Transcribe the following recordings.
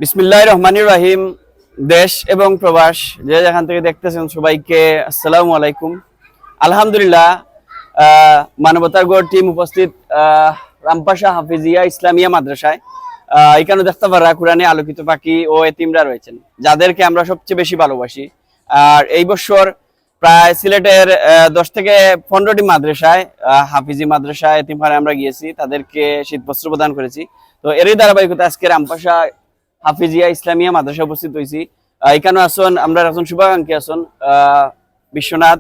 বিসমিল্লাহির রহমানির রহিম। দেশ এবং প্রবাস যে যেখান থেকে দেখতেছেন সবাইকে আসসালামু আলাইকুম। আলহামদুলিল্লাহ, মানবতার গড় টিম উপস্থিত রামপাশা হাফিজিয়া ইসলামিয়া মাদ্রাসায়। এখানে দেখতে পারা কোরআনে আলোকিত পাখি ও এতিমরা রয়েছেন, যাদেরকে আমরা সবচেয়ে বেশি ভালোবাসি। আর এই বছর প্রায় সিলেটের 10 থেকে 15টি মাদ্রাসায়, হাফিজি মাদ্রাসায়, এতিমখানায় আমরা গিয়েছি, তাদেরকে শীত বস্ত্র প্রদান করেছি। তো এরই ধারাবাহিকতা আজকে রামপাশা হাফিজিয়া ইসলামিয়া মাদ্রাসা উপস্থিত হয়েছি। এখানে আসুন আমরা একজন শুভাকাঙ্ক্ষী আসুন বিশ্বনাথ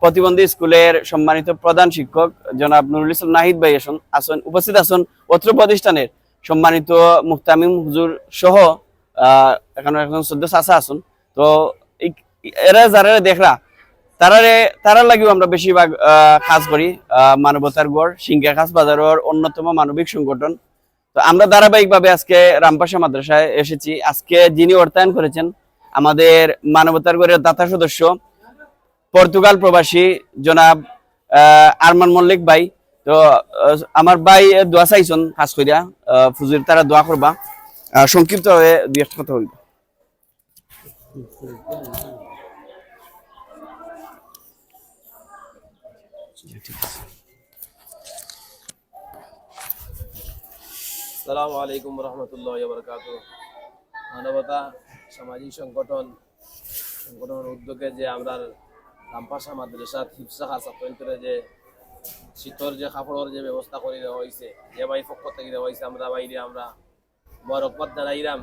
প্রতিবন্ধী স্কুলের সম্মানিত প্রধান শিক্ষক জনাব নুরুল ইসলাম নাহিদ ভাই আসুন উপস্থিত আসুন অত্র প্রতিষ্ঠানের সম্মানিত মুহতামিম হুজুর সহ এখানে একজন সদস্য চাচা আসুন। তো এরা যারা দেখরা তারা লাগেও আমরা বেশিরভাগ কাজ করি। মানবতার গড় সিংহা খাস বাজারের অন্যতম মানবিক সংগঠন। তো আমরা ধারাবাহিকভাবে আজকে রামপাশা মাদ্রাসায় এসেছি। আজকে যিনি অর্থায়ন করেছেন আমাদের মানবতার গড়ের দাতা সদস্য পর্তুগাল প্রবাসী জনাব আরমান মল্লিক ভাই। তো আমার ভাই দোয়া চাইছেন কাজ করিয়া ফুজির তারা দোয়া করবা। সংক্ষিপ্ত হয়ে দুই একটা কথা হইব। আসসালামু আলাইকুম রহমতুল্লাহ বারকাতুহু। মানবতা সামাজিক সংগঠনের উদ্যোগে যে আমরা রামপাশা মাদ্রাসা হিফসা ছাত্রদের যে শীতর যে কাপড়ের যে ব্যবস্থা করে দেওয়া হয়েছে, যে ভাই পক্ষ থেকে দেওয়া হয়েছে, আমরা বাইরে আমরা বরকবাদ জানাইলাম।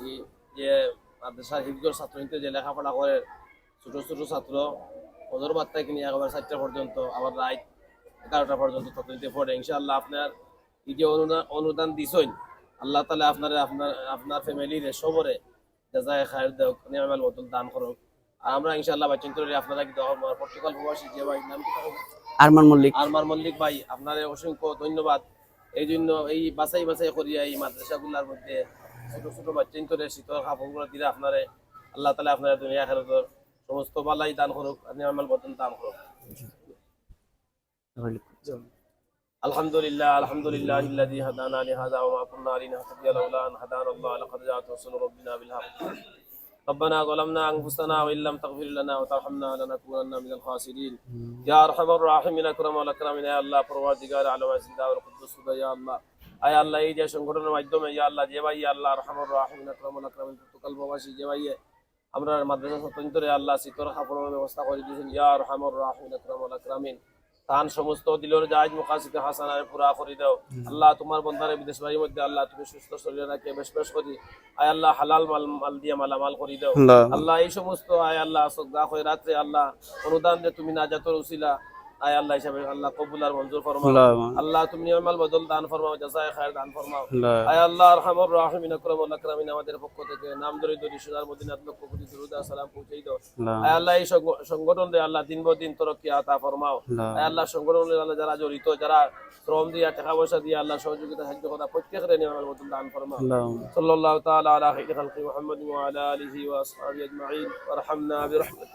এই যে মাদ্রাসার হিফজর ছাত্রদের যে লেখাপড়া করে ছোট ছোট ছাত্র ওদের বার্তায় কিনে একবার 4টা পর্যন্ত আবার রাত 11টা পর্যন্ত ছাত্রদের পড়ে। ইনশাআল্লাহ আপনার এই যে অনুদান দিছেন, আল্লাহ তাআলা আপনার ফ্যামিলির সবরে জাযায়ে খায়ের দেও, নিয়ামাল মতন দান করুক। আর আমরা ইনশাআল্লাহ বাচ্চা করে আপনারা কি পর্তুগাল প্রবাসী যে ভাই নাম কি আরমান মল্লিক ভাই, আপনার অসংখ্য ধন্যবাদ। এই জন্য এই বাছাই করিয়া এই মাদ্রাসাগুলোর মধ্যে ছোট ছোট বাচ্চা করে শীতল কাপড়গুলো দিলে আপনারে আল্লাহ তাআলা আপনার দুনিয়া আখিরাতের সমস্ত বালাই দান করুক, নিয়ামাল মতন দান করুক। আলহামদুলিল্লাহিল্লাযী হাদানা লিহাযা ওয়া মা কুন্না লিনাহতাদিয়া লাউলা আন হাদানাল্লাহ লাকাদ জাআত রাসূলু রাব্বিনা বিল হক। ربنا ظلمنا أنفسنا وإن لم تغفر لنا وترحمنا لنكونن من الخاسرين يا أرحم الراحمين أكرم الأكرمين يا الله পরওয়ারদিগার আলম জিন্দা ওয়া কুদ্দুস ইয়া আল্লাহ। আয় আল্লাহ, এই যে সংগঠনের মাধ্যমে ইয়া আল্লাহ যে ভাই ইয়া আল্লাহ আরহামুর রাহিমিন আকরামুল আকরামিন পর্তুগাল প্রবাসী যে ভাই আমরা মাদ্রাসা ছাত্রদের আল্লাহ শীতল কাপড়ের ব্যবস্থা করে দিয়েছেন, ইয়া আরহামুর রাহিমিন আকরামুল আকরামিন। তান সমস্ত দিলের জায়েজ মুকাসিদ হাসানারে পুরা করে দাও আল্লাহ। তোমার বন্দারে বিদেশ বাড়ির মধ্যে আল্লাহ তুমি সুস্থ শরীরে রাখে বেশ করি। আয় আল্লাহ হালাল মাল দিয়ে মালামাল করে দাও আল্লাহ। এই সমস্ত আয় আল্লাহ সদকা হয় রাত্রে আল্লাহ অনুদান দিয়ে তুমি নাজাতের উসিলা আয় আল্লাহ হিসাবে আল্লাহ কবুল আর মঞ্জুর ফরমাও আল্লাহ। তুমি নিয়ামাল বদল দান ফরমাও, জাযায়ে খায়ের দান ফরমাও আয় আল্লাহ। আরহামুর রাহিমিন আকরামুল আকরামিন আমাদের পক্ষ থেকে নাম ধরে সোনার মদিনাত লক্ষ কোটি দরুদ আর সালাম পৌঁছে দাও আয় আল্লাহ। এই সংগঠন দিয়ে আল্লাহ দিন দিন তরক্কি আতা ফরমাও আয় আল্লাহ। সংগঠনের আল্লাহ যারা জড়িত, যারা শ্রম দিয়া টাকা পয়সা দিয়ে আল্লাহ সহযোগিতা সাহায্য করা প্রত্যেকের নিয়ামাল বদল দান ফরমাও। সাল্লাল্লাহু তাআলা আলা খাইরি খালকি মুহাম্মাদ ওয়া আলা আলিহি ওয়া আসহাবিহি আজমাইন ওয়ারহামনা বিরহমাতিক।